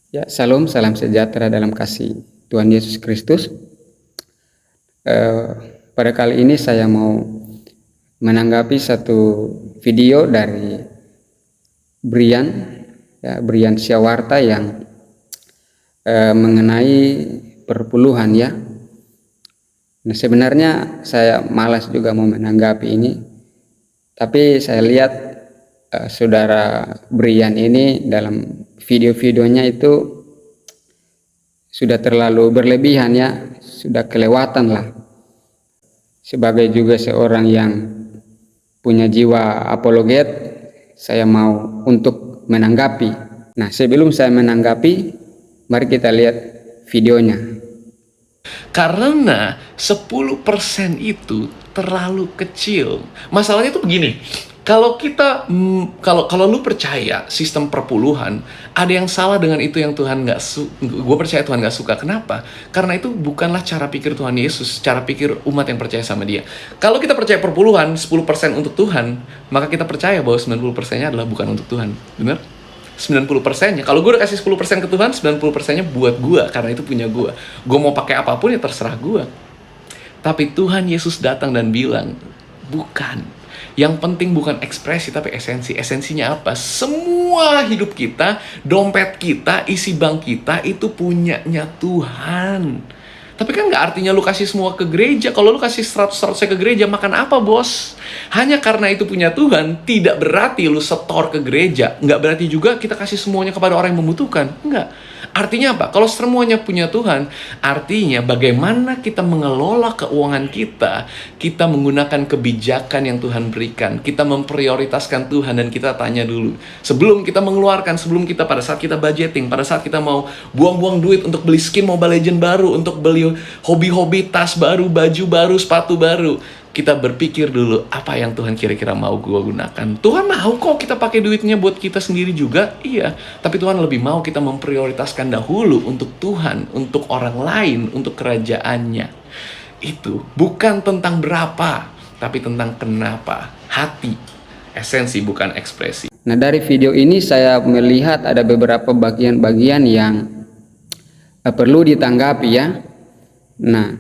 Ya, salam sejahtera dalam kasih Tuhan Yesus Kristus. Pada kali ini saya mau menanggapi satu video dari Brian Syawarta yang mengenai perpuluhan ya. Nah, sebenarnya saya malas juga mau menanggapi ini, tapi saya lihat saudara Brian ini dalam video-videonya itu sudah terlalu berlebihan ya, sudah kelewatan lah. Sebagai juga seorang yang punya jiwa apologet, saya mau untuk menanggapi. Nah, sebelum saya menanggapi, mari kita lihat videonya. Karena 10% itu terlalu kecil. Masalahnya tuh begini. Kalau kita, kalau lu percaya sistem perpuluhan, ada yang salah dengan itu yang Tuhan nggak gue percaya Tuhan nggak suka. Kenapa? Karena itu bukanlah cara pikir Tuhan Yesus, cara pikir umat yang percaya sama Dia. Kalau kita percaya perpuluhan 10% untuk Tuhan, maka kita percaya bahwa 90%-nya adalah bukan untuk Tuhan. Benar? 90%-nya. Kalau gue udah kasih 10% ke Tuhan, 90%-nya buat gue, karena itu punya gue. Gue mau pakai apapun ya terserah gue. Tapi Tuhan Yesus datang dan bilang, bukan. Yang penting bukan ekspresi, tapi esensi. Esensinya apa? Semua hidup kita, dompet kita, isi bank kita, itu punyanya Tuhan. Tapi kan nggak artinya lu kasih semua ke gereja. Kalau lu kasih 100% ke gereja, makan apa, bos? Hanya karena itu punya Tuhan, tidak berarti lu setor ke gereja. Nggak berarti juga kita kasih semuanya kepada orang yang membutuhkan. Nggak. Artinya apa? Kalau semuanya punya Tuhan, artinya bagaimana kita mengelola keuangan kita, kita menggunakan kebijakan yang Tuhan berikan, kita memprioritaskan Tuhan, dan kita tanya dulu. Sebelum kita mengeluarkan, sebelum kita pada saat kita budgeting, pada saat kita mau buang-buang duit untuk beli skin Mobile Legends baru, untuk beli hobi-hobi, tas baru, baju baru, sepatu baru, kita berpikir dulu, apa yang Tuhan kira-kira mau gue gunakan. Tuhan mau kok kita pakai duitnya buat kita sendiri juga, iya. Tapi Tuhan lebih mau kita memprioritaskan dahulu untuk Tuhan, untuk orang lain, untuk kerajaannya. Itu bukan tentang berapa, tapi tentang kenapa. Hati, esensi bukan ekspresi. Nah, dari video ini saya melihat ada beberapa bagian-bagian yang perlu ditanggapi ya. Nah,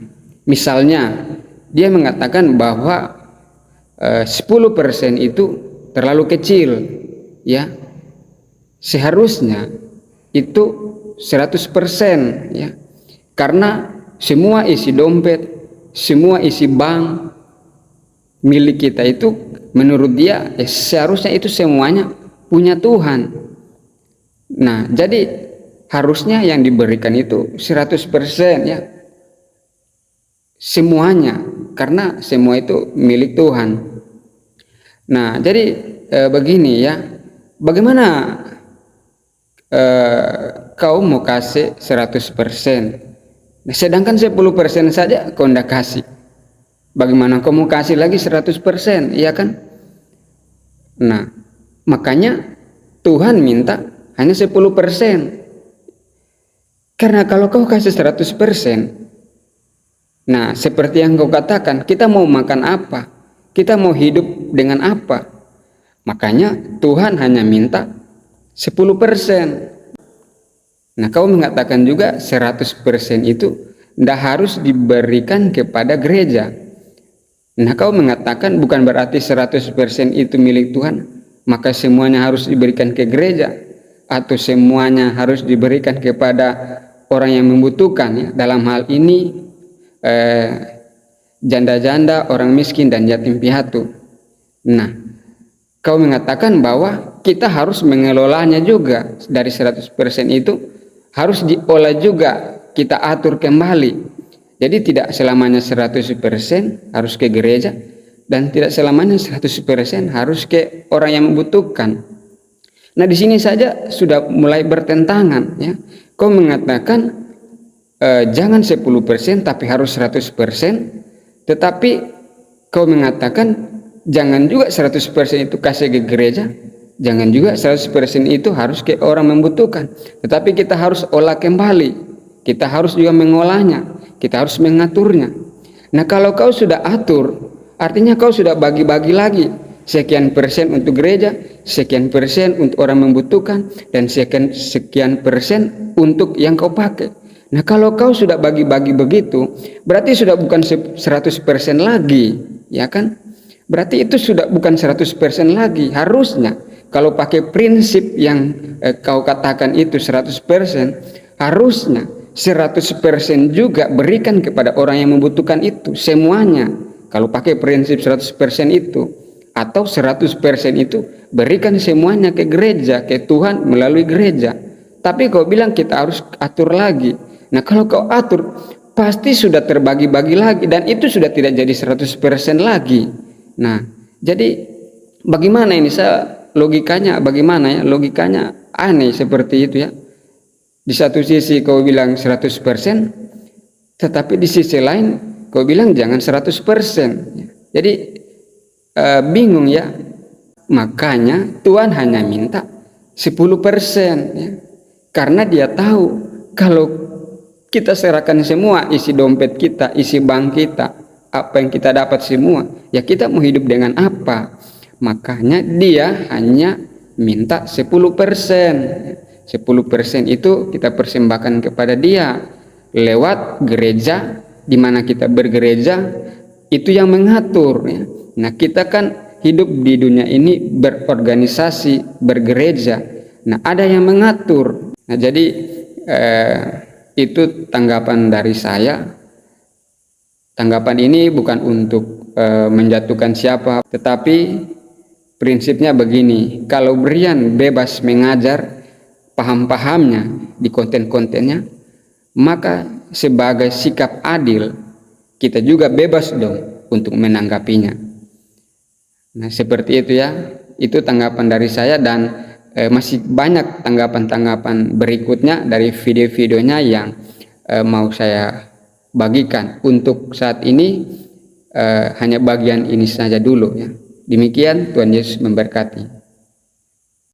misalnya dia mengatakan bahwa 10% itu terlalu kecil ya. Seharusnya itu 100% ya. Karena semua isi dompet, semua isi bank milik kita itu menurut dia seharusnya itu semuanya punya Tuhan. Nah, jadi harusnya yang diberikan itu 100% ya. Semuanya, karena semua itu milik Tuhan. Nah, jadi begini ya, bagaimana kau mau kasih 100%, nah, sedangkan 10% saja kau tidak kasih, bagaimana kau mau kasih lagi 100%, iya kan? Nah, makanya Tuhan minta hanya 10%, karena kalau kau kasih 100%, nah, seperti yang kau katakan, kita mau makan apa? Kita mau hidup dengan apa? Makanya Tuhan hanya minta 10%. Nah, kau mengatakan juga 100% itu tidak harus diberikan kepada gereja. Nah, kau mengatakan bukan berarti 100% itu milik Tuhan, maka semuanya harus diberikan ke gereja, atau semuanya harus diberikan kepada orang yang membutuhkan ya. Dalam hal ini janda-janda, orang miskin, dan yatim piatu. Nah, kau mengatakan bahwa kita harus mengelolanya juga. Dari 100% itu harus diolah juga, kita atur kembali. Jadi tidak selamanya 100% harus ke gereja, dan tidak selamanya 100% harus ke orang yang membutuhkan. Nah, di sini saja sudah mulai bertentangan ya. Kau mengatakan jangan 10% tapi harus 100%, tetapi kau mengatakan jangan juga 100% itu kasih ke gereja, jangan juga 100% itu harus ke orang membutuhkan, tetapi kita harus olah kembali, kita harus juga mengolahnya, kita harus mengaturnya. Nah, kalau kau sudah atur, artinya kau sudah bagi-bagi lagi sekian persen untuk gereja, sekian persen untuk orang membutuhkan, dan sekian persen untuk yang kau pakai. Nah, kalau kau sudah bagi-bagi begitu, berarti sudah bukan 100% lagi, ya kan? Berarti itu sudah bukan 100% lagi. Harusnya kalau pakai prinsip yang kau katakan itu 100%, harusnya 100% juga berikan kepada orang yang membutuhkan itu, semuanya. Kalau pakai prinsip 100% itu, atau 100% itu berikan semuanya ke gereja, ke Tuhan melalui gereja. Tapi kau bilang kita harus atur lagi. Nah, kalau kau atur, pasti sudah terbagi-bagi lagi, dan itu sudah tidak jadi 100% lagi. Nah, jadi bagaimana ini? Logikanya bagaimana ya? Logikanya aneh seperti itu ya. Di satu sisi kau bilang 100%, tetapi di sisi lain kau bilang jangan 100%. Jadi bingung ya. Makanya Tuhan hanya minta 10% ya. Karena dia tahu kalau kita serahkan semua, isi dompet kita, isi bank kita, apa yang kita dapat semua, ya kita mau hidup dengan apa? Makanya dia hanya minta 10%. 10% itu kita persembahkan kepada dia lewat gereja, di mana kita bergereja, itu yang mengatur ya. Nah, kita kan hidup di dunia ini berorganisasi, bergereja. Nah, ada yang mengatur. Nah, jadi itu tanggapan dari saya. Tanggapan ini bukan untuk menjatuhkan siapa, tetapi prinsipnya begini: kalau Brian bebas mengajar paham-pahamnya di konten-kontennya, maka sebagai sikap adil kita juga bebas dong untuk menanggapinya. Nah, seperti itu ya. Itu tanggapan dari saya, dan masih banyak tanggapan-tanggapan berikutnya dari video-videonya yang mau saya bagikan. Untuk saat ini hanya bagian ini saja dulu ya. Demikian, Tuhan Yesus memberkati.